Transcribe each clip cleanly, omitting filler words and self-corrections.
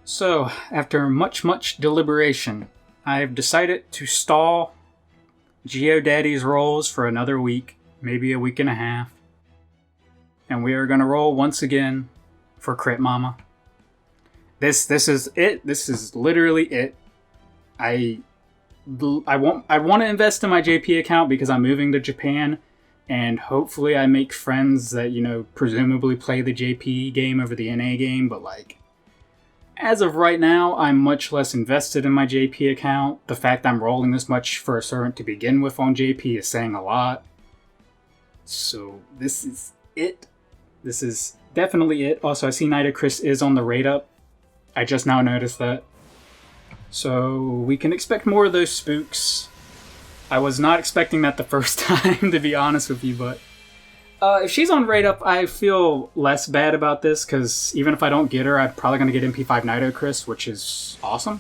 So, after much deliberation, I've decided to stall GeoDaddy's rolls for another week, maybe a week and a half. And we are going to roll once again for Crit Mama. This is it. This is literally it. I want to invest in my JP account because I'm moving to Japan, and hopefully I make friends that, presumably play the JP game over the NA game, but as of right now, I'm much less invested in my JP account. The fact I'm rolling this much for a servant to begin with on JP is saying a lot. So this is it. This is definitely it. Also, I see Nitocris is on the rate up. I just now noticed that. So we can expect more of those spooks. I was not expecting that the first time, to be honest with you, but if she's on rate up, I feel less bad about this, because even if I don't get her, I'm probably going to get MP5 Nitocris, which is awesome.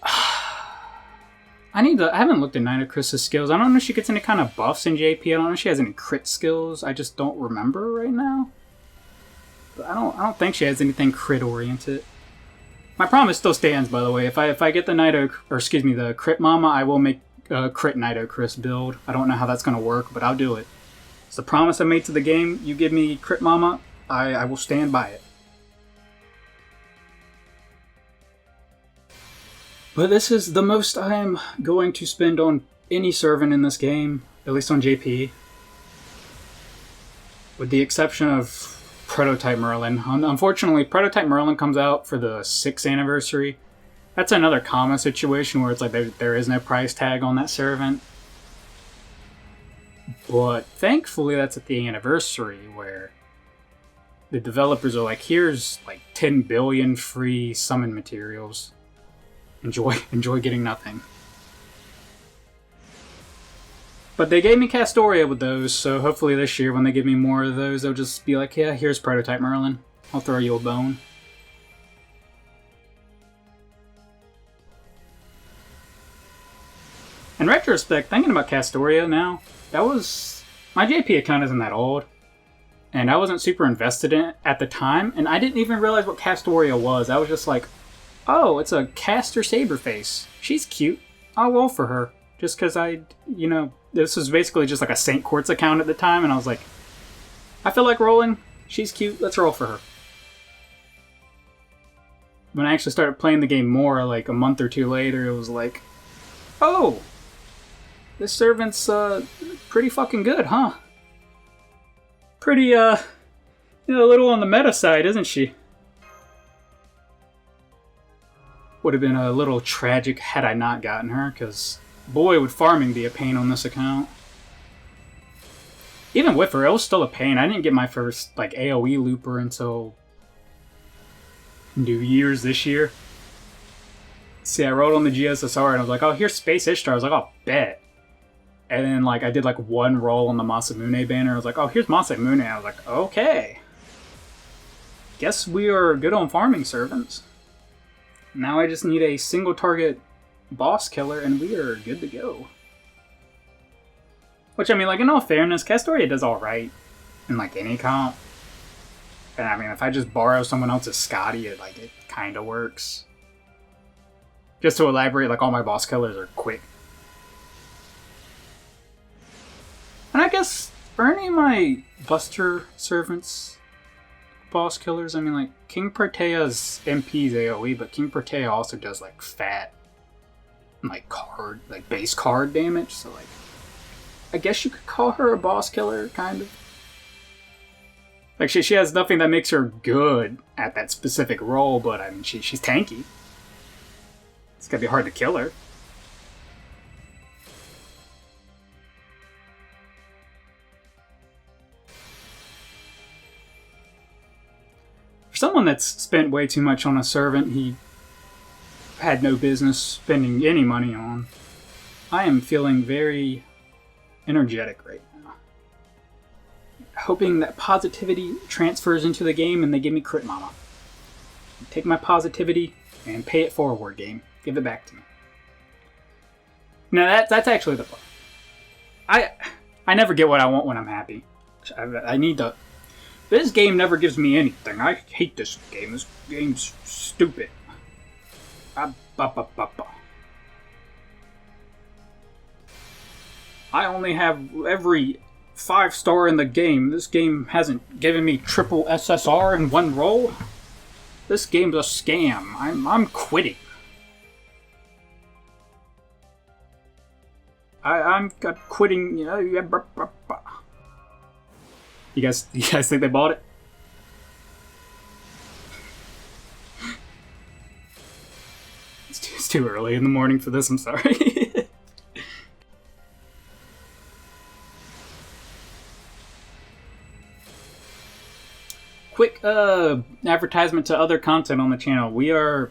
I haven't looked at Nitocris' skills. I don't know if she gets any kind of buffs in JP. I don't know if she has any crit skills. I just don't remember right now. But I don't think she has anything crit oriented. My promise still stands, by the way. If I get the Crit Mama, I will make crit Nitocris build. I don't know how that's going to work, but I'll do it. It's the promise I made to the game. You give me Crit Mama, I will stand by it. But this is the most I'm going to spend on any servant in this game, at least on JP. With the exception of Prototype Merlin. Unfortunately, Prototype Merlin comes out for the 6th anniversary. That's another common situation where it's like there is no price tag on that servant. But thankfully that's at the anniversary where the developers are like, here's 10 billion free summon materials. Enjoy getting nothing. But they gave me Castoria with those, so hopefully this year when they give me more of those, they'll just be like, yeah, here's Prototype Merlin. I'll throw you a bone. In retrospect, thinking about Castoria now, my JP account isn't that old, and I wasn't super invested in it at the time, and I didn't even realize what Castoria was. I was just like, oh, it's a caster Saberface. She's cute. I'll roll for her. Just because this was basically just like a St. Quartz account at the time, and I was like, I feel like rolling. She's cute. Let's roll for her. When I actually started playing the game more, like a month or two later, it was like, oh, this servant's pretty fucking good, huh? Pretty, a little on the meta side, isn't she? Would have been a little tragic had I not gotten her, because boy, would farming be a pain on this account. Even with her, it was still a pain. I didn't get my first AoE looper until New Year's this year. See, I rolled on the GSSR and I was like, oh, here's Space Ishtar. I was like, oh, bet. And then I did one roll on the Masamune banner. I was like, oh, here's Masamune. I was like, okay. Guess we are good on farming servants. Now I just need a single target boss killer and we are good to go. Which, in all fairness, Castoria does alright in any comp. And if I just borrow someone else's Scotty, it kind of works. Just to elaborate, all my boss killers are quick. And I guess, are any of my Buster servants boss killers? King Protea's MP's AoE, but King Protea also does fat base card damage, so I guess you could call her a boss killer, kind of. She has nothing that makes her good at that specific role, but she's tanky. It's gonna be hard to kill her. For someone that's spent way too much on a servant he had no business spending any money on, I am feeling very energetic right now. Hoping that positivity transfers into the game and they give me Crit Mama. Take my positivity and pay it forward, game. Give it back to me. No, that's actually the part. I never get what I want when I'm happy. I need to This game never gives me anything. I hate this game. This game's stupid. I only have every 5-star in the game. This game hasn't given me triple SSR in one roll. This game's a scam. I'm quitting. I'm quitting. You guys think they bought it? It's too early in the morning for this. I'm sorry. Quick advertisement to other content on the channel. We are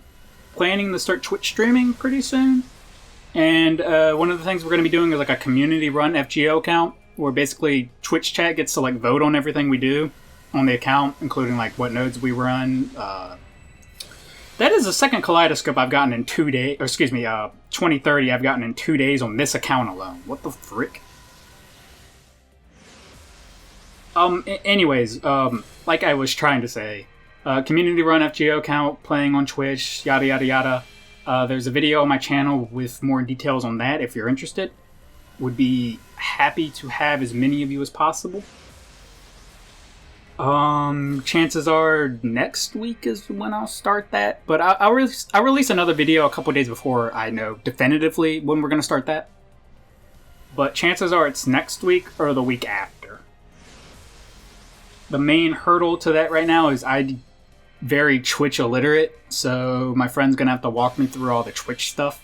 planning to start Twitch streaming pretty soon. And one of the things we're going to be doing is like a community-run FGO account, where basically Twitch chat gets to like vote on everything we do on the account, including like what nodes we run. That is the second kaleidoscope I've gotten in 2 days. Or excuse me, 2030 I've gotten in 2 days on this account alone. What the frick? Anyways, like I was trying to say, community-run FGO account, playing on Twitch, yada yada yada. There's a video on my channel with more details on that if you're interested. Would be happy to have as many of you as possible. Chances are next week is when I'll start that. But I'll release another video a couple days before I know definitively when we're going to start that. But chances are it's next week or the week after. The main hurdle to that right now is I'm very Twitch illiterate, so my friend's gonna have to walk me through all the Twitch stuff.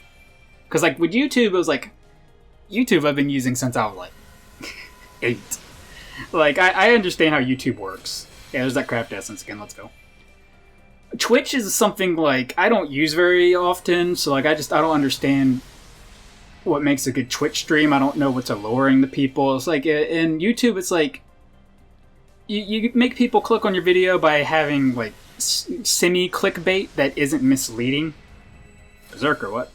Because like with YouTube, it was like, YouTube I've been using since I was like 8. Like, I understand how YouTube works. Yeah, there's that craft essence again, let's go. Twitch is something like I don't use very often, so like I don't understand what makes a good Twitch stream. I don't know what's alluring to people. It's like in YouTube, it's like you make people click on your video by having like semi-clickbait that isn't misleading. Berserker, what?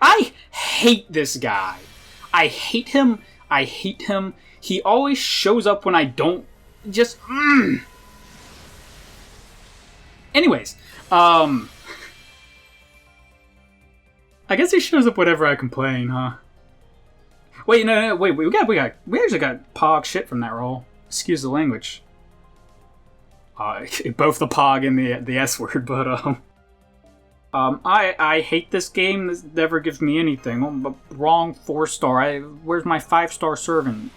I hate this guy. I hate him. He always shows up when I don't. Just. Anyways, I guess he shows up whenever I complain, huh? Wait, no, wait. We actually got pog shit from that roll. Excuse the language. Both the pog and the S word, but I hate this game. This never gives me anything. Wrong 4-star. Where's my 5-star servant?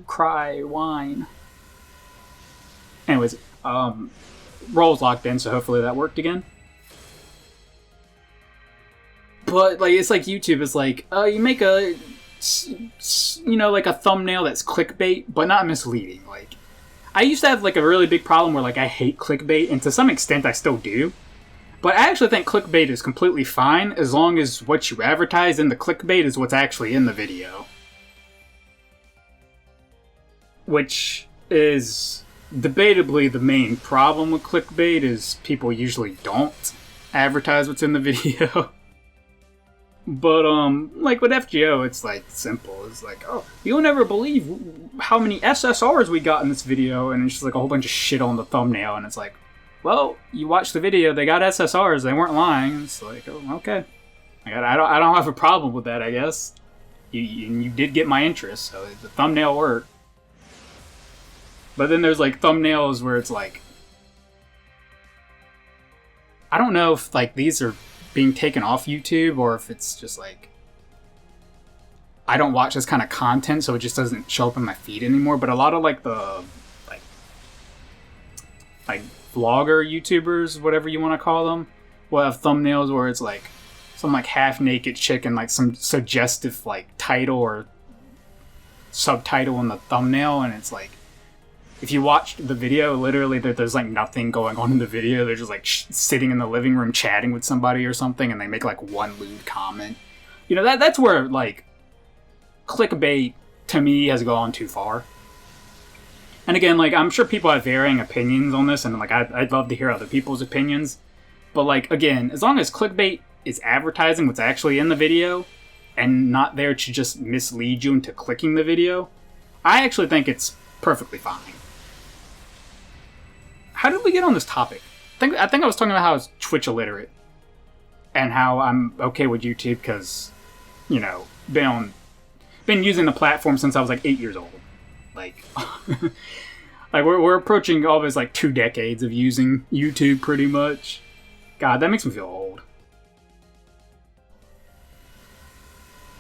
Cry, whine. Anyways, roll's locked in, so hopefully that worked again. But like it's like YouTube is like you make a like a thumbnail that's clickbait, but not misleading. Like I used to have like a really big problem where like I hate clickbait, and to some extent I still do. But I actually think clickbait is completely fine as long as what you advertise in the clickbait is what's actually in the video. Which is debatably the main problem with clickbait is people usually don't advertise what's in the video. But, like with FGO, it's like simple. It's like, oh, you'll never believe how many SSRs we got in this video, and it's just like a whole bunch of shit on the thumbnail, and it's like, well, you watched the video, they got SSRs, they weren't lying. It's like, oh, okay. I don't have a problem with that, I guess. You did get my interest, so the thumbnail worked. But then there's like thumbnails where it's like, I don't know if like these are being taken off YouTube or if it's just like I don't watch this kind of content, so it just doesn't show up in my feed anymore. But a lot of like the like vlogger YouTubers, whatever you want to call them, will have thumbnails where it's like some like half naked chick and like some suggestive like title or subtitle in the thumbnail, and it's like if you watch the video, literally there's like nothing going on in the video. They're just like sitting in the living room chatting with somebody or something, and they make like one lewd comment. You know, that's where like clickbait to me has gone too far. And again, like I'm sure people have varying opinions on this, and like I'd love to hear other people's opinions. But like again, as long as clickbait is advertising what's actually in the video and not there to just mislead you into clicking the video, I actually think it's perfectly fine. How did we get on this topic? I think I was talking about how I was Twitch illiterate. And how I'm okay with YouTube because, you know, been using the platform since I was like 8 years old. Like, like we're approaching almost like 2 decades of using YouTube pretty much. God, that makes me feel old.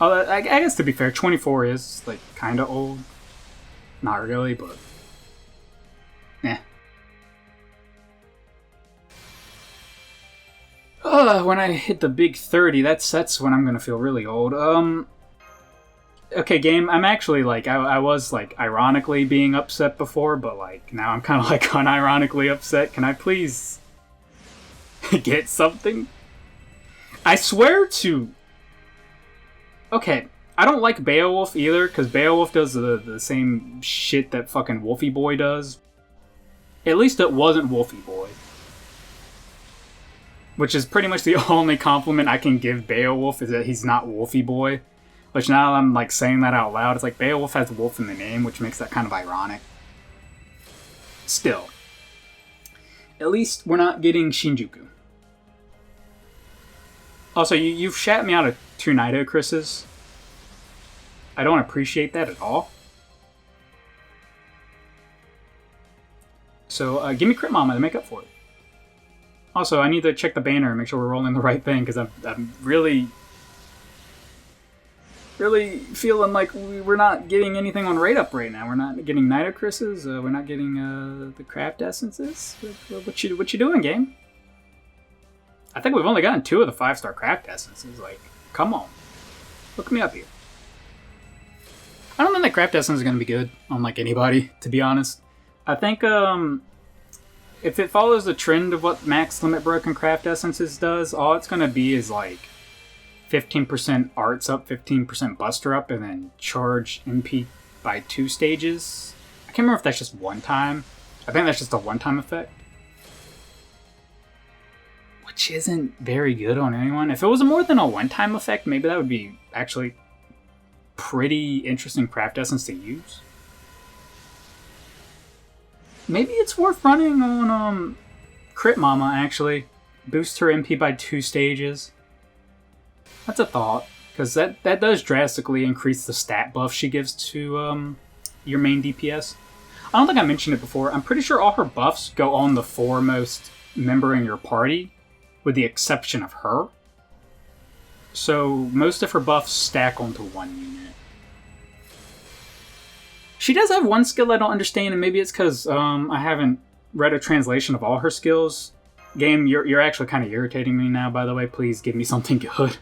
I guess to be fair, 24 is like kind of old. Not really, but eh. When I hit the big 30, that's when I'm gonna feel really old. Okay, game, I'm actually, like, I was, like, ironically being upset before, but, like, now I'm kind of, like, unironically upset. Can I please get something? I swear to... Okay, I don't like Beowulf either, because Beowulf does the same shit that fucking Wolfie Boy does. At least it wasn't Wolfie Boy. Which is pretty much the only compliment I can give Beowulf, is that he's not Wolfie Boy. Which now I'm like saying that out loud, it's like Beowulf has wolf in the name, which makes that kind of ironic. Still. At least we're not getting Shinjuku. Also, you've shat me out of 2 Nido Chris's. I don't appreciate that at all. So give me Crit Mama to make up for it. Also, I need to check the banner and make sure we're rolling the right thing, because I'm really feeling like we're not getting anything on rate up right now. We're not getting Nitocris's. We're not getting the craft essences. What you doing, game? I think we've only gotten 2 of the 5-star craft essences. Like, come on, look me up here. I don't think that craft essence is gonna be good on like anybody, to be honest. I think if it follows the trend of what max limit broken craft essences does, all it's gonna be is like 15% arts up, 15% buster up, and then charge MP by 2 stages. I can't remember if that's just one time. I think that's just a one-time effect. Which isn't very good on anyone. If it was more than a one-time effect, maybe that would be actually pretty interesting craft essence to use. Maybe it's worth running on Crit Mama, actually. Boost her MP by 2 stages. That's a thought, because that does drastically increase the stat buff she gives to your main DPS. I don't think I mentioned it before. I'm pretty sure all her buffs go on the foremost member in your party, with the exception of her. So most of her buffs stack onto one unit. She does have one skill I don't understand, and maybe it's because I haven't read a translation of all her skills. Game, you're actually kind of irritating me now, by the way. Please give me something good.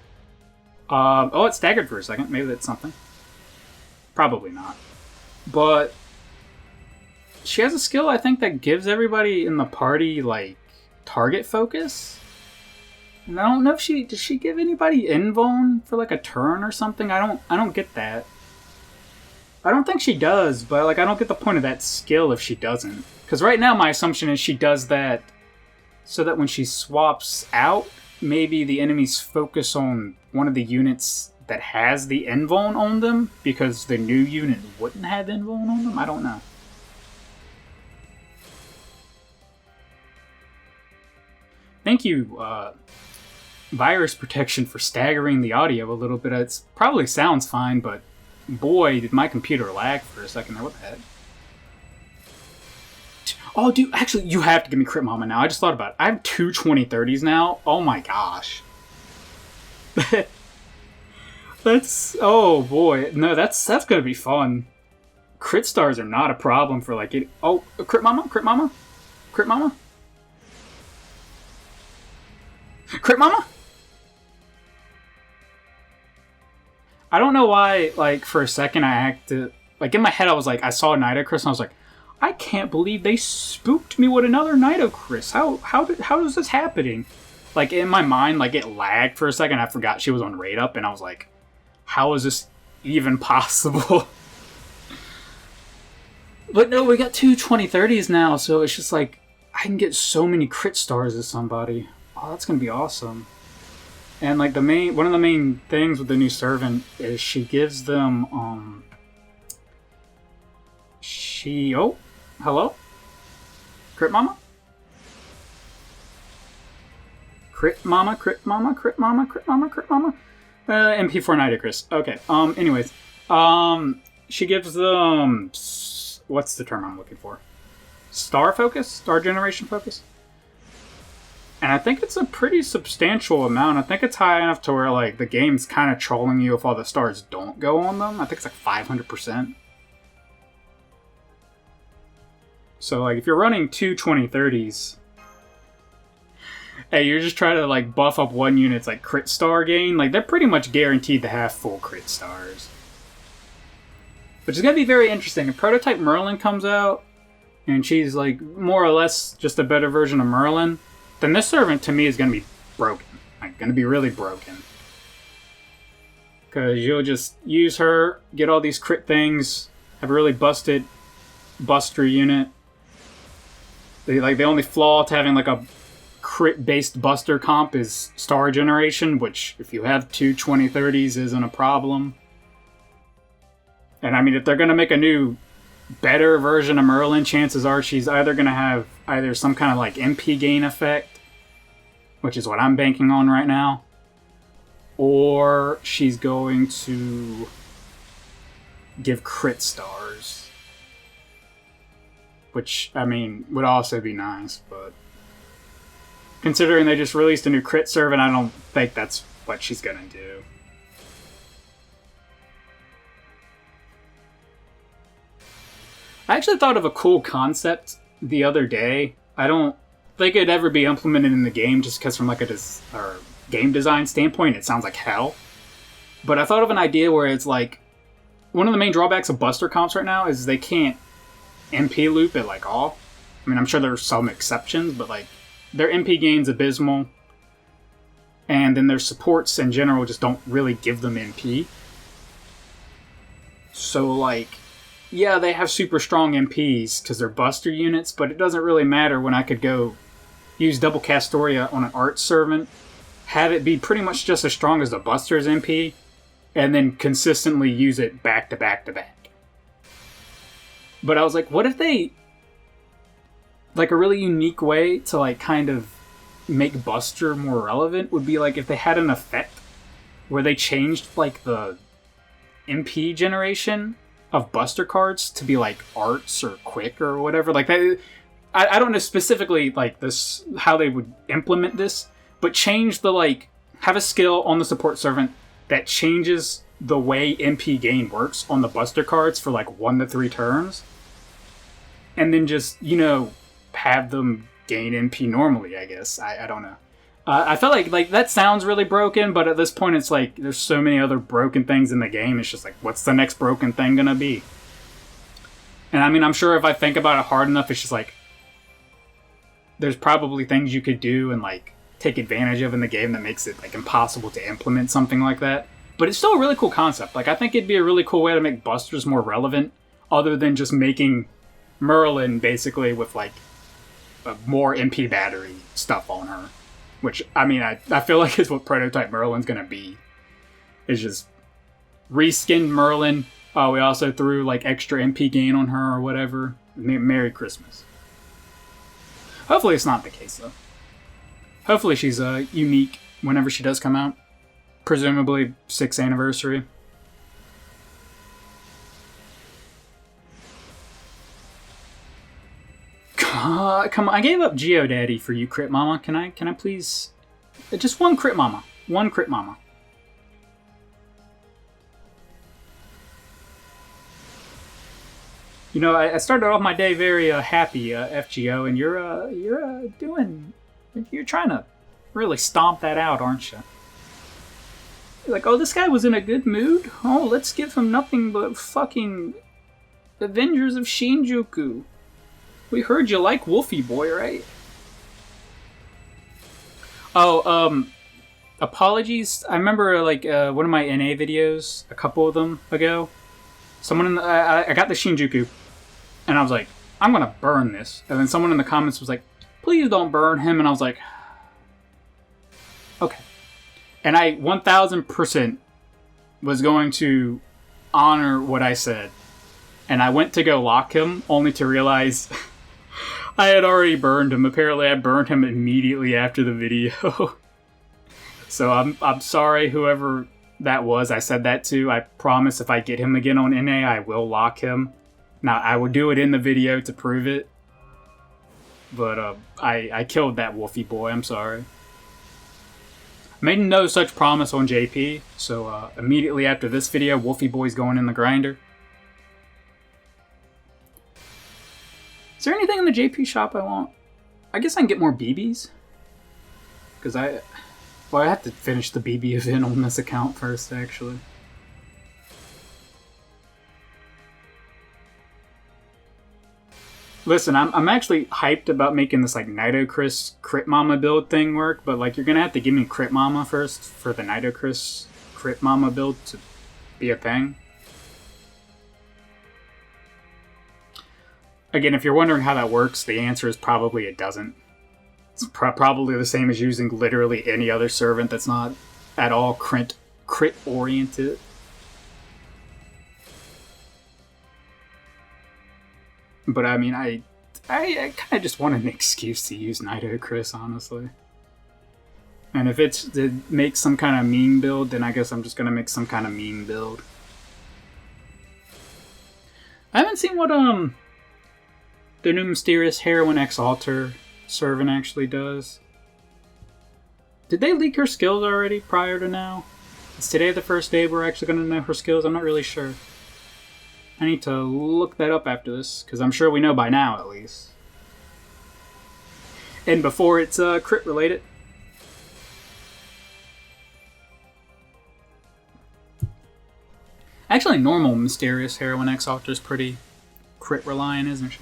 Oh, it staggered for a second. Maybe that's something. Probably not. But she has a skill, I think, that gives everybody in the party, like, target focus. And I don't know if does she give anybody invuln for, like, a turn or something? I don't get that. I don't think she does, but, like, I don't get the point of that skill if she doesn't. Because right now my assumption is she does that so that when she swaps out, maybe the enemies focus on one of the units that has the invuln on them, because the new unit wouldn't have invuln on them? I don't know. Thank you, Virus Protection, for staggering the audio a little bit. It probably sounds fine, but boy, did my computer lag for a second there. What the heck? Oh, dude, actually, you have to give me Crit Mama now. I just thought about it. I have 2 2030s now. Oh my gosh. That's... Oh boy. No, that's gonna be fun. Crit stars are not a problem for like it. Oh, Crit Mama? Crit Mama? Crit Mama? Crit Mama? I don't know why, like, for a second I acted... Like, in my head I was like, I saw a Nitocris and I was like, I can't believe they spooked me with another Nitocris. How is this happening? Like, in my mind, like, it lagged for a second. I forgot she was on rate up, and I was like, how is this even possible? But no, we got 2 2030s now, so it's just like, I can get so many crit stars as somebody. Oh, that's gonna be awesome. And, like, one of the main things with the new servant is she gives them, Oh, hello? Crit Mama? Crit Mama, Crit Mama, Crit Mama, Crit Mama, Crit Mama? MP4 Nitocris. Okay, anyways. She gives them... what's the term I'm looking for? Star focus? Star generation focus? And I think it's a pretty substantial amount. I think it's high enough to where, like, the game's kind of trolling you if all the stars don't go on them. I think it's like 500%. So, like, if you're running two 2030s, hey, you're just trying to, like, buff up one unit's, like, crit star gain, like, they're pretty much guaranteed to have full crit stars. Which is going to be very interesting. If Prototype Merlin comes out, and she's, like, more or less just a better version of Merlin, then this servant, to me, is going to be broken. Like, going to be really broken. Because you'll just use her, get all these crit things, have a really busted buster unit. The only flaw to having, like, a crit-based buster comp is star generation, which, if you have two 2030s, isn't a problem. And, I mean, if they're going to make a new, better version of Merlin, chances are she's either going to have either some kind of, like, MP gain effect, which is what I'm banking on right now, or she's going to give crit stars, which, I mean, would also be nice, but considering they just released a new crit servant, I don't think that's what she's going to do. I actually thought of a cool concept the other day. I don't think it'd ever be implemented in the game just because from like a game design standpoint, it sounds like hell. But I thought of an idea where it's like, one of the main drawbacks of buster comps right now is they can't MP loop at like all. I mean, I'm sure there's some exceptions, but like their MP gain's abysmal. And then their supports in general just don't really give them MP. So like, yeah, they have super strong MPs because they're buster units, but it doesn't really matter when I could go use double Castoria on an art servant, have it be pretty much just as strong as the buster's MP, and then consistently use it back to back to back. But I was like, what if they, like a really unique way to like kind of make buster more relevant would be like if they had an effect where they changed like the MP generation of buster cards to be like arts or quick or whatever. Like that, I don't know specifically like this how they would implement this, but change the like have a skill on the support servant that changes the way MP gain works on the buster cards for like 1 to 3 turns, and then just, you know, have them gain MP normally. I guess I don't know. I felt like that sounds really broken, but at this point it's like there's so many other broken things in the game. It's just like, what's the next broken thing gonna be? And I mean, I'm sure if I think about it hard enough, it's just like there's probably things you could do and like take advantage of in the game that makes it like impossible to implement something like that. But it's still a really cool concept. Like I think it'd be a really cool way to make busters more relevant, other than just making Merlin basically with like more MP battery stuff on her. Which, I mean, I feel like is what Prototype Merlin's going to be. It's just reskinned Merlin. Oh, we also threw, like, extra MP gain on her or whatever. Merry Christmas. Hopefully it's not the case, though. Hopefully she's unique whenever she does come out. Presumably 6th anniversary. Come on, I gave up Geodaddy for you, Crit Mama. Can I please... Just one Crit Mama. One Crit Mama. You know, I started off my day very happy, FGO, and you're trying to really stomp that out, aren't you? You're like, oh, this guy was in a good mood? Oh, let's give him nothing but fucking Avengers of Shinjuku. We heard you like Wolfie Boy, right? Oh, apologies. I remember, like, one of my NA videos, a couple of them ago. Someone in the... I got the Shinjuku, and I was like, I'm gonna burn this. And then someone in the comments was like, please don't burn him. And I was like, okay. And I 1000% was going to honor what I said. and I went to go lock him, only to realize I had already burned him. Apparently, I burned him immediately after the video. So I'm sorry, whoever that was I said that to. I promise if I get him again on NA, I will lock him. Now, I will do it in the video to prove it. But I killed that Wolfie boy, I'm sorry. Made no such promise on JP, so immediately after this video, Wolfie boy's going in the grinder. Is there anything in the JP shop I want? I guess I can get more BBs. Because I have to finish the BB event on this account first, actually. Listen, I'm actually hyped about making this like Nidochris Crit Mama build thing work, but like you're gonna have to give me Crit Mama first for the Nidochris Crit Mama build to be a thing. Again, if you're wondering how that works, the answer is probably it doesn't. It's probably the same as using literally any other servant that's not at all crit oriented. But I mean, I kind of just want an excuse to use Nidochris, honestly. And if it's to make some kind of mean build, then I guess I'm just gonna make some kind of mean build. I haven't seen what the new Mysterious Heroine X Alter servant actually does. Did they leak her skills already prior to now? Is today the first day we're actually gonna know her skills? I'm not really sure. I need to look that up after this, because I'm sure we know by now, at least. And before it's crit related. Actually, normal Mysterious Heroine X Alter is pretty crit reliant, isn't she?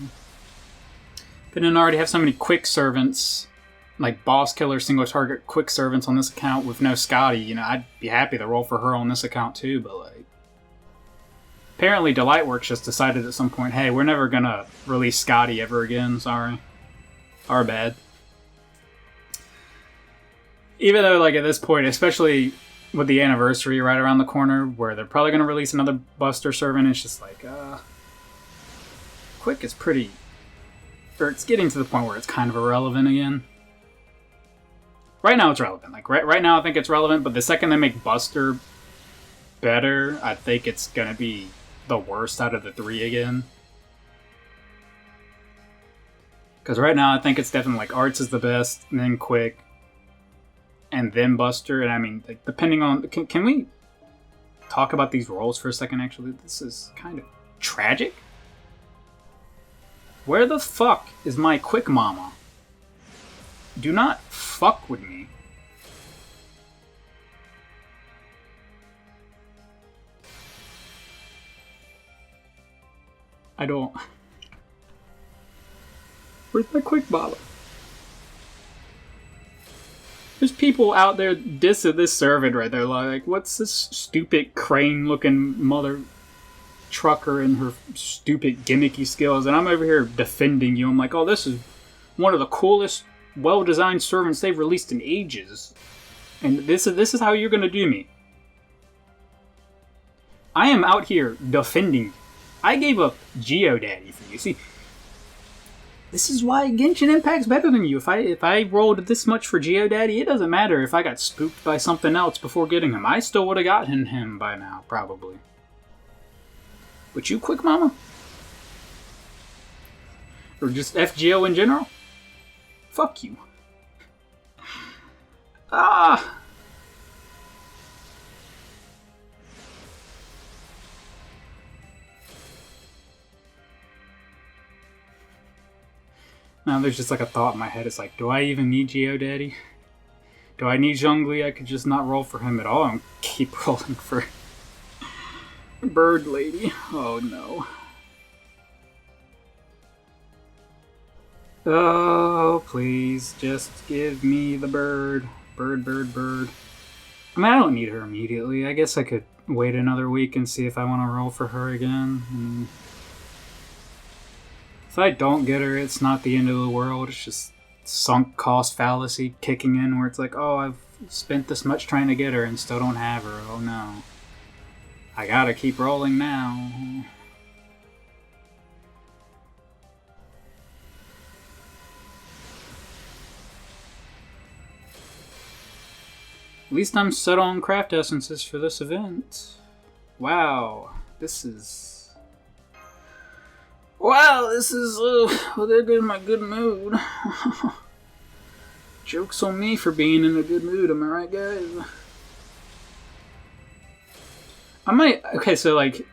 But then I already have so many quick servants, like boss killer single target quick servants on this account with no Scotty, you know, I'd be happy to roll for her on this account too, but like... Apparently, Delightworks just decided at some point, hey, we're never gonna release Scotty ever again, sorry. Our bad. Even though, like, at this point, especially with the anniversary right around the corner, where they're probably gonna release another Buster servant, it's just like, Quick is pretty... Or it's getting to the point where it's kind of irrelevant again. Right now it's relevant. Like, right now I think it's relevant, but the second they make Buster better, I think it's gonna be the worst out of the three again. Because right now I think it's definitely like Arts is the best, and then Quick, and then Buster. And I mean, like, depending on... Can we talk about these roles for a second, actually? This is kind of tragic. Where the fuck is my Quick Mama? Do not fuck with me. I don't... Where's my Quick Mama? There's people out there dissing this servant right there, like, what's this stupid crane-looking mother trucker and her stupid gimmicky skills, and I'm over here defending you. I'm like, oh, this is one of the coolest, well-designed servants they've released in ages. And this is how you're gonna do me. I am out here defending you. I gave up Geodaddy for you. See, this is why Genshin Impact's better than you. If I rolled this much for Geodaddy, it doesn't matter if I got spooked by something else before getting him. I still would have gotten him by now, probably. But you, Quick Mama? Or just FGO in general? Fuck you. Ah! Now there's just like a thought in my head. It's like, do I even need Geodaddy? Do I need Zhongli? I could just not roll for him at all and keep rolling for Bird Lady. Oh no. Oh, please, just give me the bird. Bird, bird, bird. I mean, I don't need her immediately. I guess I could wait another week and see if I want to roll for her again. If I don't get her, it's not the end of the world. It's just sunk cost fallacy kicking in where it's like, oh, I've spent this much trying to get her and still don't have her. Oh no. I gotta keep rolling now. least I'm set on craft essences for this event. Wow, this is... Wow, this is... well, there goes my good mood. Joke's on me for being in a good mood, am I right, guys? I might... Okay, so, like...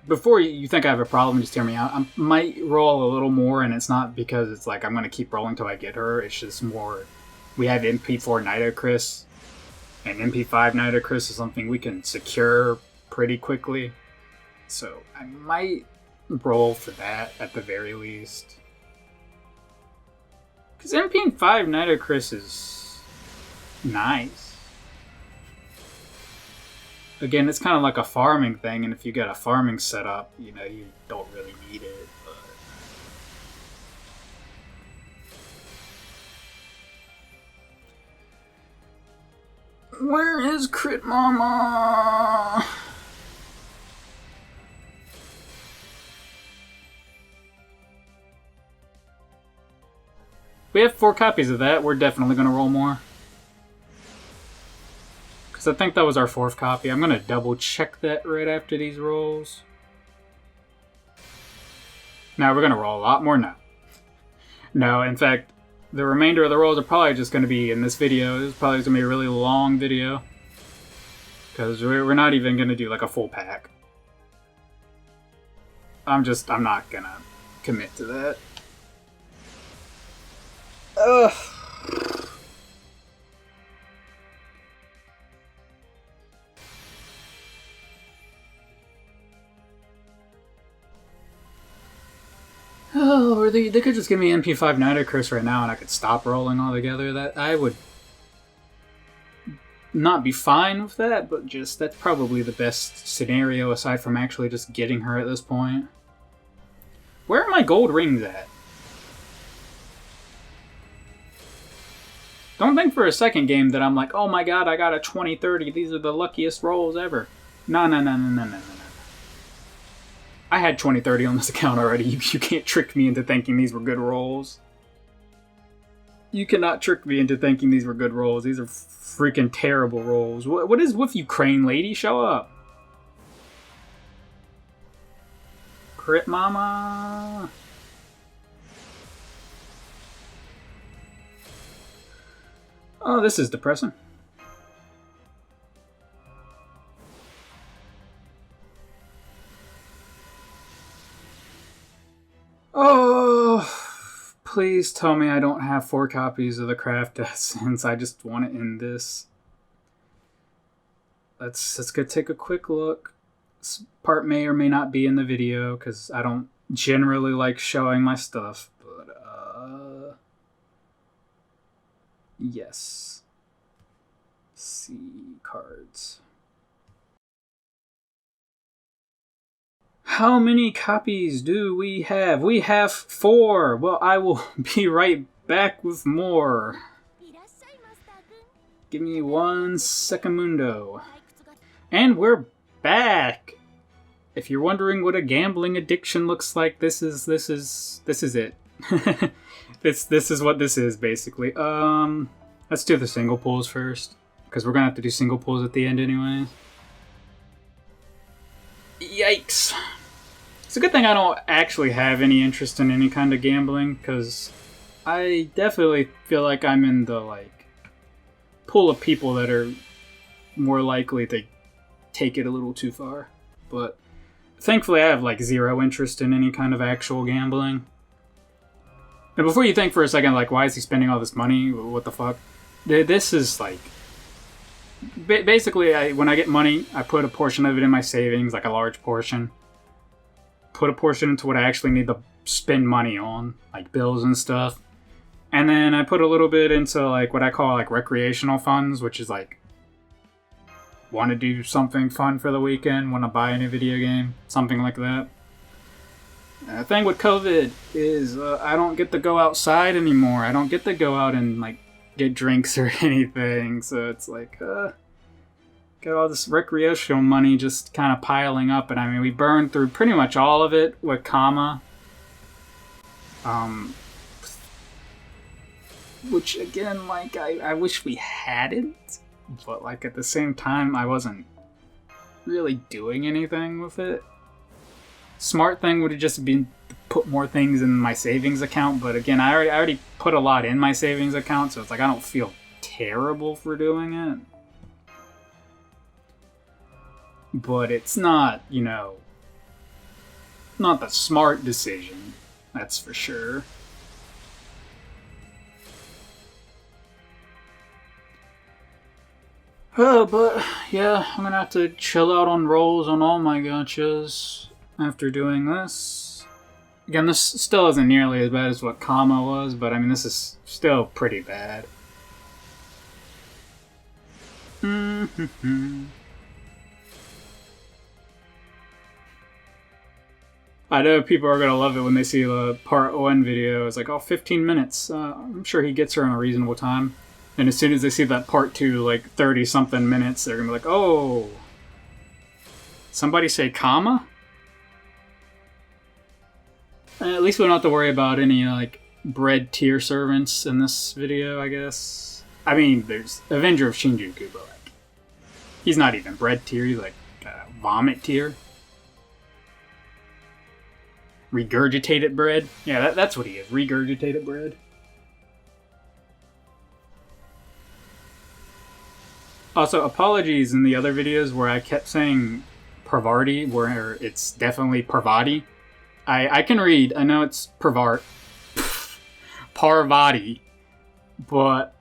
Before you think I have a problem, just hear me out. I might roll a little more, and it's not because it's like I'm going to keep rolling till I get her. It's just more... We have MP4 Nitocris, and MP5 Nitocris is something we can secure pretty quickly. So I might roll for that at the very least. Because MP5 Nitocris is nice. Again, it's kind of like a farming thing, and if you get a farming setup, you know, you don't really need it. But... Where is Crit Mama? We have 4 copies of that. We're definitely going to roll more. I think that was our 4th copy. I'm going to double check that right after these rolls. Now we're going to roll a lot more now. No, in fact, the remainder of the rolls are probably just going to be in this video. This is probably going to be a really long video. Because we're not even going to do like a full pack. I'm not going to commit to that. Ugh. Oh, or they could just give me MP5 Nitocris right now and I could stop rolling altogether. That I would not be fine with that, but just that's probably the best scenario aside from actually just getting her at this point. Where are my gold rings at? Don't think for a second game that I'm like, oh my god, I got a 20-30. These are the luckiest rolls ever. No. I had 20-30 on this account already. You can't trick me into thinking these were good rolls. You cannot trick me into thinking these were good rolls. These are freaking terrible rolls. What is with you, Crane Lady? Show up. Crit Mama. Oh, this is depressing. Oh, please tell me I don't have 4 copies of the craft essence. I just want to end this. Let's go take a quick look. This part may or may not be in the video because I don't generally like showing my stuff. But, yes. See cards. How many copies do we have? We have 4. Well, I will be right back with more. Give me 1 secondo. And we're back. If you're wondering what a gambling addiction looks like, this is it. this is what this is basically. Let's do the single pulls first, because we're gonna have to do single pulls at the end anyway. Yikes. It's a good thing I don't actually have any interest in any kind of gambling, because I definitely feel like I'm in the, like, pool of people that are more likely to take it a little too far. But thankfully I have, like, 0 interest in any kind of actual gambling. And before you think for a second, like, why is he spending all this money? What the fuck? This is, like... Basically, when I get money, I put a portion of it in my savings, like a large portion. Put a portion into what I actually need to spend money on, like bills and stuff. And then I put a little bit into like what I call like recreational funds, which is like want to do something fun for the weekend, want to buy a new video game, something like that. And the thing with COVID is I don't get to go outside anymore. I don't get to go out and like get drinks or anything. So it's like got all this recreational money just kind of piling up, and I mean we burned through pretty much all of it with Kama. which again, like, I wish we hadn't, but like at the same time, I wasn't really doing anything with it. Smart thing would have just been to put more things in my savings account, but again, I already put a lot in my savings account, so it's like I don't feel terrible for doing it. But it's not, you know, not the smart decision, that's for sure. Oh, but yeah, I'm gonna have to chill out on rolls on all my gachas after doing this. Again, this still isn't nearly as bad as what Kama was, but I mean, this is still pretty bad. I know people are gonna love it when they see the part 1 video. It's like, oh, 15 minutes. I'm sure he gets her in a reasonable time. And as soon as they see that part 2, like 30-something minutes, they're gonna be like, oh, somebody say comma? At least we don't have to worry about any, like, bread tier servants in this video, I guess. I mean, there's Avenger of Shinjuku, but, like, he's not even bread tier, he's, like, vomit tier. Regurgitated bread? Yeah, that's what he is, regurgitated bread. Also, apologies in the other videos where I kept saying Parvati, where it's definitely Parvati. I can read, I know it's Parvati, but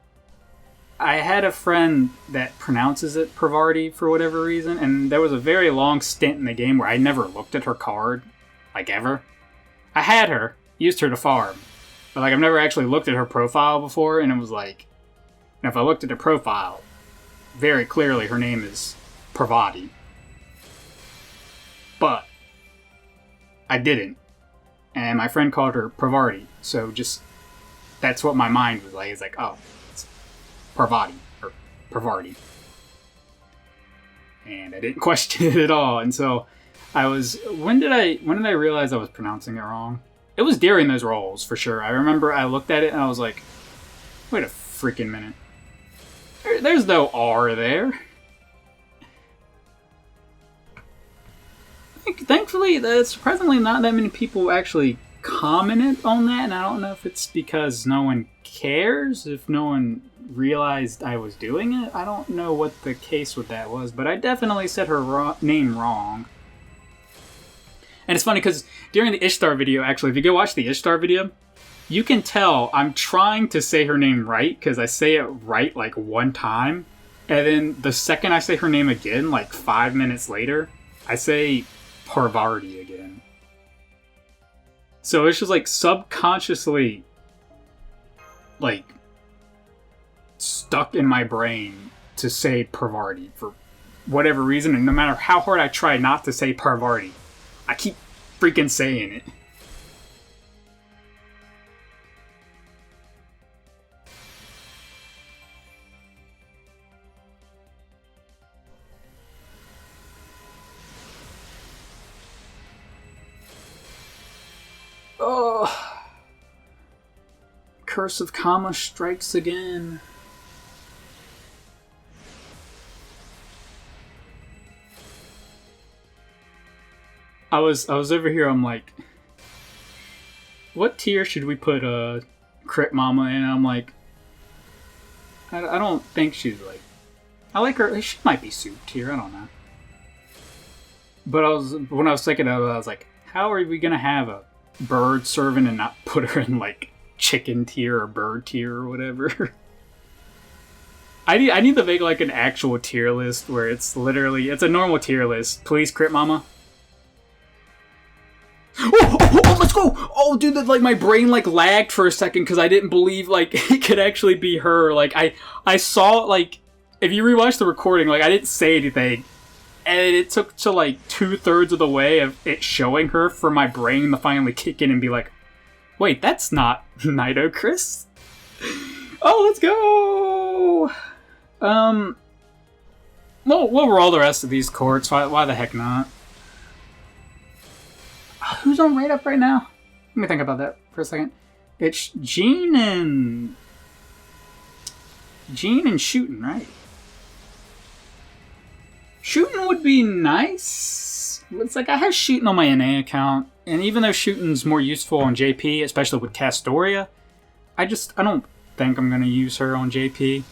I had a friend that pronounces it Parvati for whatever reason, and there was a very long stint in the game where I never looked at her card, like ever. I had her, used her to farm, but like I've never actually looked at her profile before, and it was like, and if I looked at her profile, very clearly her name is Parvati. But I didn't. And my friend called her Parvati. So just, that's what my mind was like. It's like, oh, it's Parvati. Or Parvati. And I didn't question it at all. And so I was, when did I realize I was pronouncing it wrong? It was during those rolls, for sure. I remember I looked at it and I was like, wait a freaking minute. There's no R there. Thankfully, surprisingly not that many people actually commented on that, and I don't know if it's because no one cares, if no one realized I was doing it. I don't know what the case with that was, but I definitely said her name wrong. And it's funny because during the Ishtar video, actually, if you go watch the Ishtar video, you can tell I'm trying to say her name right, because I say it right like one time, and then the second I say her name again, like 5 minutes later, I say Parvati again. So it's just like subconsciously like stuck in my brain to say Parvati for whatever reason, and no matter how hard I try not to say Parvati, I keep freaking saying it. Oh, Curse of Kama strikes again. I was over here, I'm like, what tier should we put Crit Mama in? I'm like, I don't think she's like, I like her, she might be soup tier, I don't know. But when I was thinking of it, I was like, how are we gonna have a bird servant and not put her in like chicken tier or bird tier or whatever? I need to make like an actual tier list where it's literally, it's a normal tier list. Please, Crit Mama. Oh, let's go! Oh, dude, like my brain like lagged for a second because I didn't believe like it could actually be her. Like I saw, like, if you rewatch the recording, like I didn't say anything, and it took to like 2/3 of the way of it showing her for my brain to finally kick in and be like, wait, that's not Nido Chris. Oh, let's go! We'll roll the rest of these courts. Why the heck not? Who's on rate up right now? Let me think about that for a second. It's Jean and Jean and shooting, right? Shooting would be nice. It's like I have shooting on my NA account, and even though shooting's more useful on JP, especially with Castoria, I don't think I'm gonna use her on JP.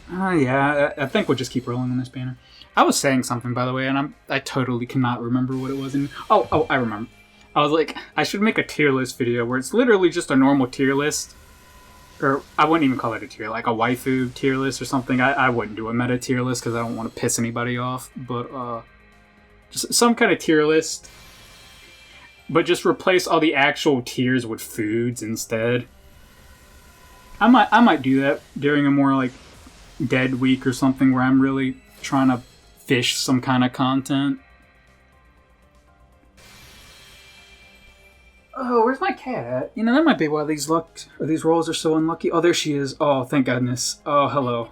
Yeah, I think we'll just keep rolling on this banner. I was saying something, by the way, and I totally cannot remember what it was. Oh, I remember. I was like, I should make a tier list video where it's literally just a normal tier list. Or, I wouldn't even call it a tier, like a waifu tier list or something. I wouldn't do a meta tier list because I don't want to piss anybody off. But, just some kind of tier list. But just replace all the actual tiers with foods instead. I might do that during a more, like, dead week or something where I'm really trying to fish some kind of content. Oh, where's my cat at? You know, that might be why these rolls are so unlucky. Oh, there she is. Oh, thank goodness. Oh, hello.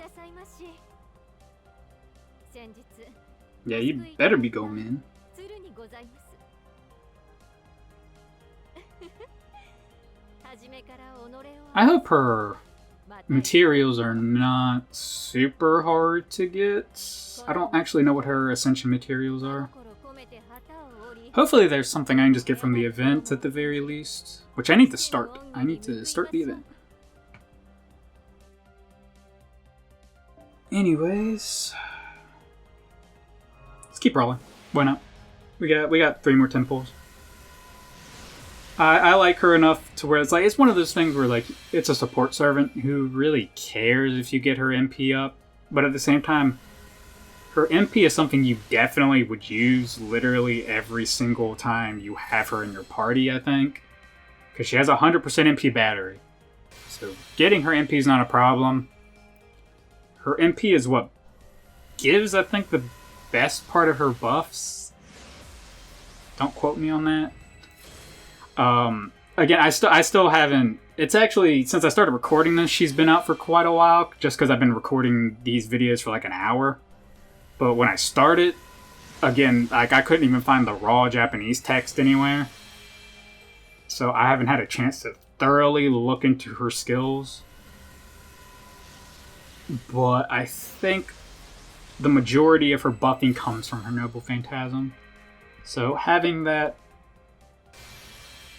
Yeah, you better be going in. I hope her materials are not super hard to get. I don't actually know what her ascension materials are. Hopefully there's something I can just get from the event at the very least. Which I need to start. I need to start the event. Anyways. Let's keep rolling. Why not? We got 3 more temples. I like her enough to where it's one of those things where like it's a support servant who really cares if you get her MP up. But at the same time, her MP is something you definitely would use literally every single time you have her in your party, I think. Because she has a 100% MP battery. So getting her MP is not a problem. Her MP is what gives, I think, the best part of her buffs. Don't quote me on that. Again, I still haven't... It's actually, since I started recording this, she's been out for quite a while. Just because I've been recording these videos for like an hour. But when I started, again, like I couldn't even find the raw Japanese text anywhere. So I haven't had a chance to thoroughly look into her skills. But I think the majority of her buffing comes from her Noble Phantasm. So having that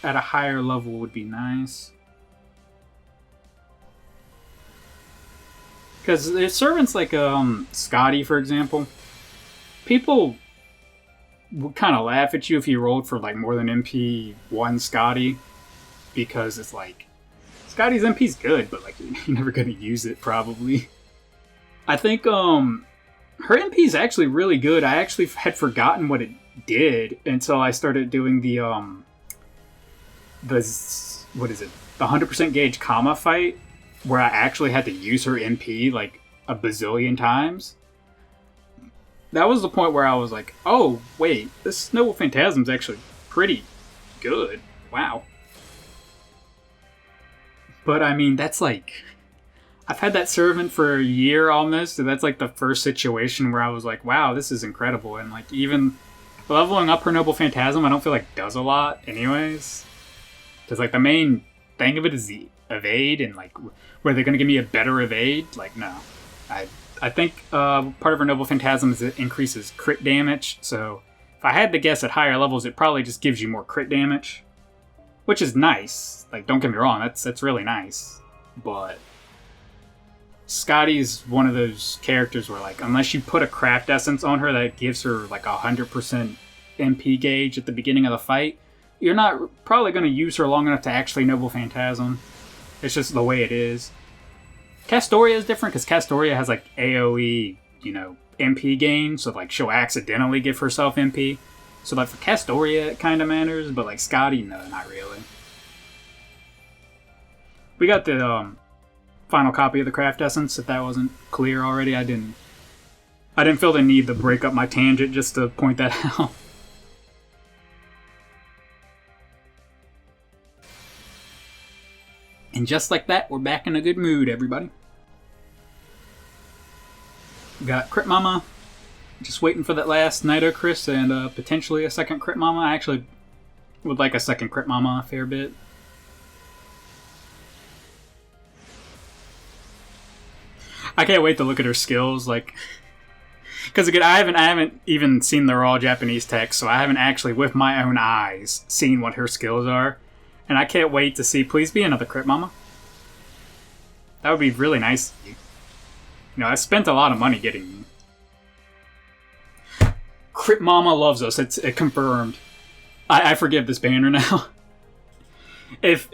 at a higher level would be nice. Because there's servants like Scotty, for example. People would kind of laugh at you if you rolled for like more than MP1 Scotty. Because it's like, Scotty's MP's good, but like you're never going to use it probably. I think her MP's actually really good. I actually had forgotten what it did until I started doing the what is it? The 100% gauge comma fight. Where I actually had to use her MP like a bazillion times. That was the point where I was like, oh, wait, this Noble Phantasm's actually pretty good. Wow. But I mean, that's like... I've had that servant for a year almost, and that's like the first situation where I was like, wow, this is incredible. And like even leveling up her Noble Phantasm, I don't feel like does a lot anyways. Because like the main thing of it is the evade, and like where they're going to give me a better evade, like no. I think part of her Noble Phantasm is it increases crit damage, so if I had to guess at higher levels, it probably just gives you more crit damage, which is nice. Like, don't get me wrong, that's really nice, but Scotty's one of those characters where like unless you put a craft essence on her that gives her like 100% MP gauge at the beginning of the fight, you're not probably going to use her long enough to actually Noble Phantasm. It's just the way it is. Castoria is different because Castoria has like AoE, MP gain, so like she'll accidentally give herself MP. So like for Castoria it kind of matters, but like Scotty, no, not really. We got the final copy of the craft essence. If that wasn't clear already, I didn't feel the need to break up my tangent just to point that out. And just like that, we're back in a good mood, everybody. Got Crit Mama. Just waiting for that last Nido Chris and potentially a second Crit Mama. I actually would like a second Crit Mama a fair bit. I can't wait to look at her skills, like, because again, I haven't even seen the raw Japanese text, so I haven't actually, with my own eyes, seen what her skills are, and I can't wait to see. Please be another crit mama. That would be really nice. You know, I spent a lot of money getting you. Crit mama loves us. It's confirmed. I forgive this banner now. If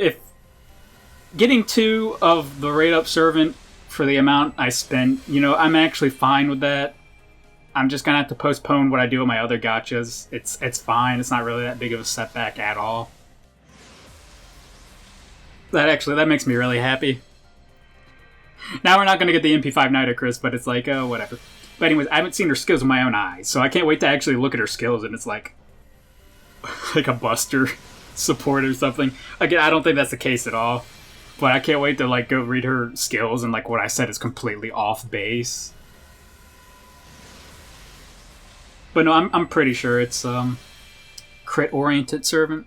getting 2 of the rate up servant for the amount I spent, you know, I'm actually fine with that. I'm just gonna have to postpone what I do with my other gachas. It's fine. It's not really that big of a setback at all. That makes me really happy. Now we're not gonna get the MP5 Nitocris, but it's like, oh, whatever. But anyways, I haven't seen her skills with my own eyes, so I can't wait to actually look at her skills, and it's like a Buster support or something. Again, I don't think that's the case at all, but I can't wait to like go read her skills, and like what I said is completely off base. But no, I'm pretty sure it's crit-oriented servant.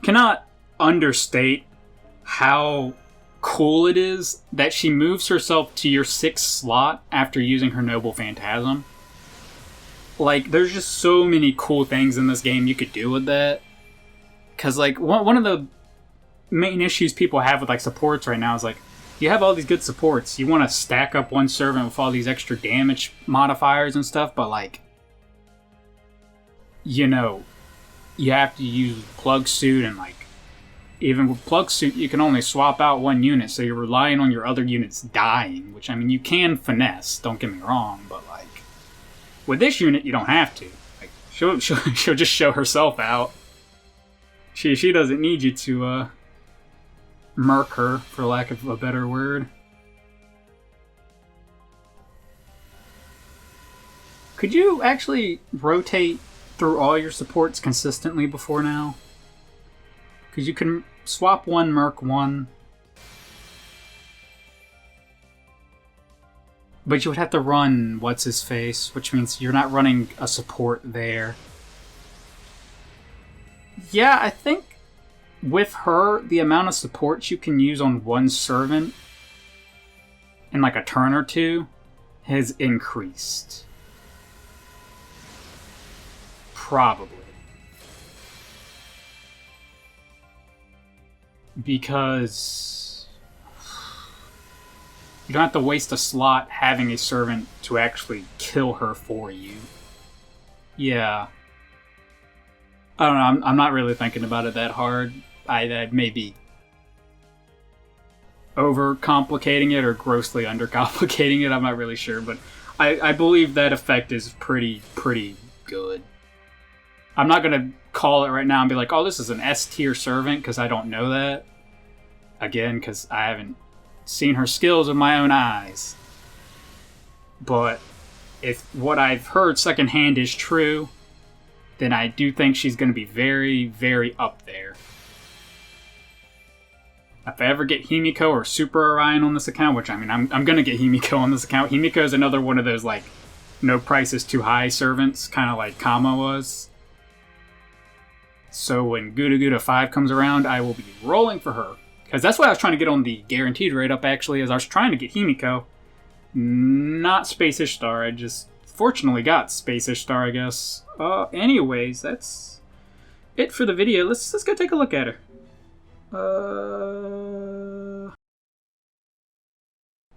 Cannot understate how cool it is that she moves herself to your 6th slot after using her Noble Phantasm. Like, there's just so many cool things in this game you could do with that. Because, like, one of the main issues people have with, like, supports right now is, like, you have all these good supports. You want to stack up one servant with all these extra damage modifiers and stuff, but, like, you know, you have to use Plug Suit, and, like, even with Plug Suit, you can only swap out one unit, so you're relying on your other units dying, which, I mean, you can finesse, don't get me wrong, but, like, with this unit, you don't have to. Like, she'll just show herself out. She doesn't need you to, murk her, for lack of a better word. Could you actually rotate through all your supports consistently before now? Because you can swap one, murk one. But you would have to run What's-His-Face, which means you're not running a support there. Yeah, I think with her, the amount of supports you can use on one servant in like a turn or two has increased. Probably. Because you don't have to waste a slot having a servant to actually kill her for you. Yeah. I don't know, I'm not really thinking about it that hard. I may be over-complicating it or grossly under-complicating it, I'm not really sure, but I believe that effect is pretty good. I'm not going to call it right now and be like, oh, this is an S-tier servant, because I don't know that. Again, because I haven't seen her skills with my own eyes. But if what I've heard secondhand is true, then I do think she's going to be very, very up there. If I ever get Himiko or Super Orion on this account, which, I mean, I'm going to get Himiko on this account. Himiko is another one of those, like, no price is too high servants, kind of like Kama was. So when Guda Guda 5 comes around, I will be rolling for her. Because that's what I was trying to get on the guaranteed rate up, actually, is I was trying to get Himiko. Not Space Ishtar, I just fortunately got Space Ishtar, I guess. Anyways, that's it for the video. Let's go take a look at her.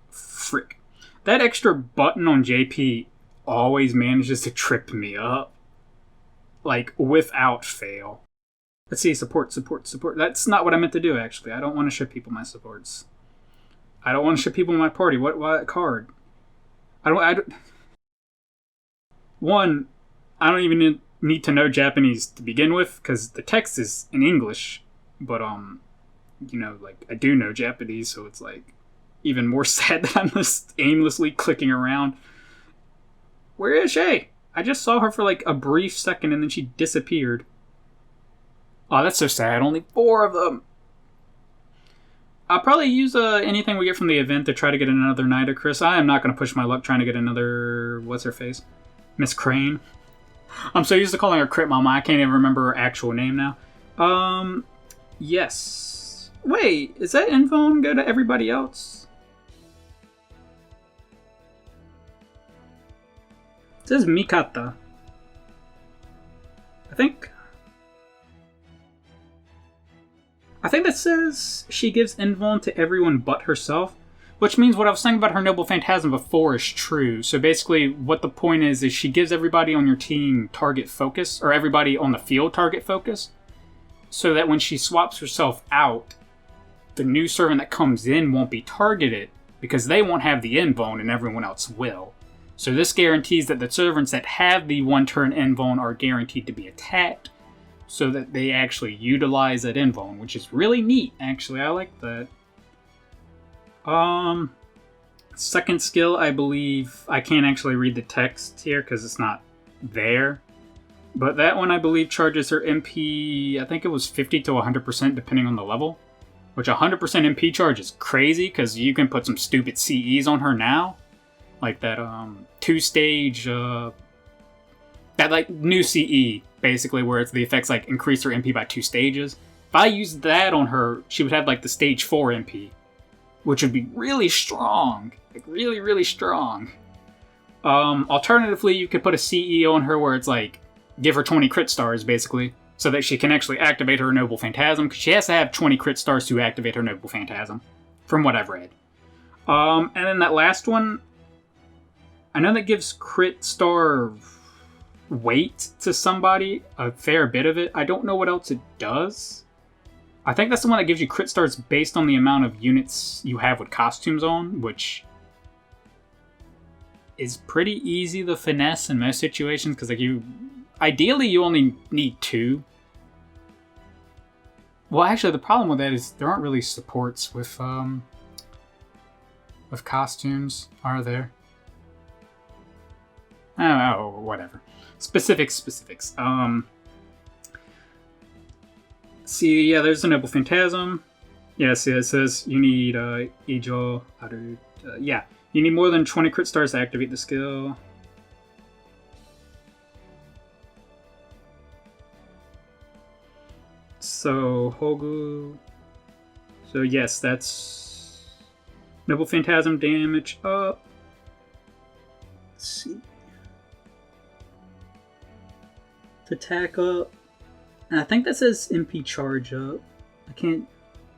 Frick. That extra button on JP always manages to trip me up. Like, without fail. Let's see, support. That's not what I meant to do, actually. I don't want to show people my supports. I don't want to show people my party. What card? I don't... One, I don't even need to know Japanese to begin with, because the text is in English. But, you know, like, I do know Japanese, so it's, like, even more sad that I'm just aimlessly clicking around. Where is she? I just saw her for, like, a brief second, and then she disappeared. Oh, that's so sad. Only 4 of them. I'll probably use anything we get from the event to try to get another Nitocris. I am not going to push my luck trying to get another... What's her face? Miss Crane. I'm so used to calling her Crit Mama, I can't even remember her actual name now. Yes. Wait, is that info go to everybody else? It says Mikata. I think that says she gives invuln to everyone but herself, which means what I was saying about her Noble Phantasm before is true. So basically what the point is she gives everybody on your team target focus, or everybody on the field target focus, so that when she swaps herself out, the new servant that comes in won't be targeted because they won't have the invuln and everyone else will. So this guarantees that the servants that have the one-turn invuln are guaranteed to be attacked, so that they actually utilize that invuln, which is really neat, actually. I like that. Second skill, I believe, I can't actually read the text here because it's not there. But that one, I believe, charges her MP, I think it was 50 to 100% depending on the level. Which 100% MP charge is crazy because you can put some stupid CEs on her now. Like that two-stage, that like new CE, basically, where it's the effects like increase her MP by 2 stages. If I used that on her, she would have like the stage 4 MP, which would be really strong. Like really, really strong. Alternatively, you could put a CE on her where it's like, give her 20 crit stars, basically, so that she can actually activate her Noble Phantasm, because she has to have 20 crit stars to activate her Noble Phantasm, from what I've read. And then that last one, I know that gives crit star weight to somebody, a fair bit of it. I don't know what else it does. I think that's the one that gives you crit stars based on the amount of units you have with costumes on, which is pretty easy to finesse in most situations, because like ideally you only need 2. Well, actually the problem with that is there aren't really supports with costumes, are there? Oh, whatever. Specifics. See, yeah, there's a Noble Phantasm. Yeah, see, it says you need Ijo, yeah, you need more than 20 crit stars to activate the skill. So, Hogu. So, yes, that's Noble Phantasm damage up. Let's see. Attack up. And I think that says MP charge up.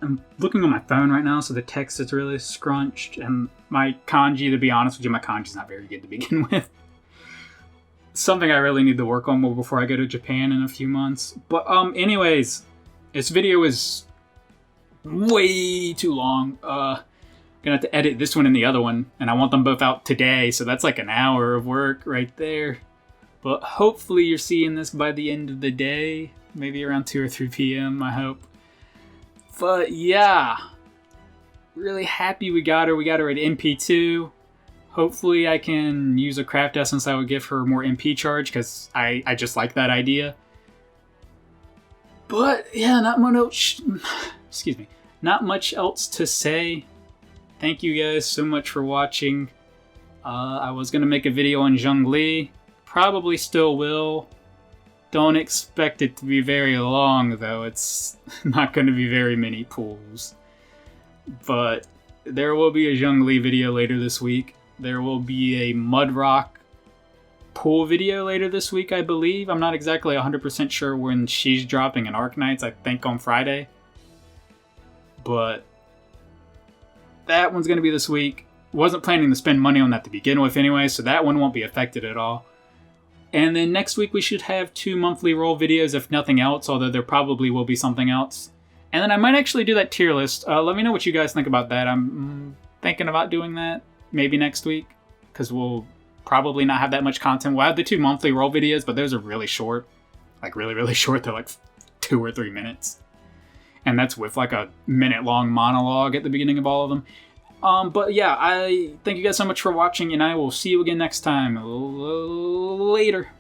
I'm looking on my phone right now, so the text is really scrunched. And my kanji, to be honest with you, my kanji's not very good to begin with. Something I really need to work on more before I go to Japan in a few months. But anyways, this video is way too long. Gonna have to edit this one and the other one, and I want them both out today, so that's like an hour of work right there. But hopefully you're seeing this by the end of the day, maybe around 2 or 3 p.m. I hope. But yeah, really happy we got her. We got her at MP2. Hopefully I can use a craft essence that would give her more MP charge, because I just like that idea. But yeah, not much. Excuse me. Not much else to say. Thank you guys so much for watching. I was gonna make a video on Zhongli. Probably still will. Don't expect it to be very long, though. It's not going to be very many pools. But there will be a Zhongli video later this week. There will be a Mudrock pool video later this week, I believe. I'm not exactly 100% sure when she's dropping in Arknights. I think on Friday. But that one's going to be this week. Wasn't planning to spend money on that to begin with anyway, so that one won't be affected at all. And then next week we should have 2 monthly roll videos, if nothing else, although there probably will be something else. And then I might actually do that tier list. Let me know what you guys think about that. I'm thinking about doing that maybe next week, because we'll probably not have that much content. We'll have the 2 monthly roll videos, but those are really short. Like really, really short. They're like 2 or 3 minutes. And that's with like a minute-long monologue at the beginning of all of them. But yeah, I thank you guys so much for watching, and I will see you again next time. Later.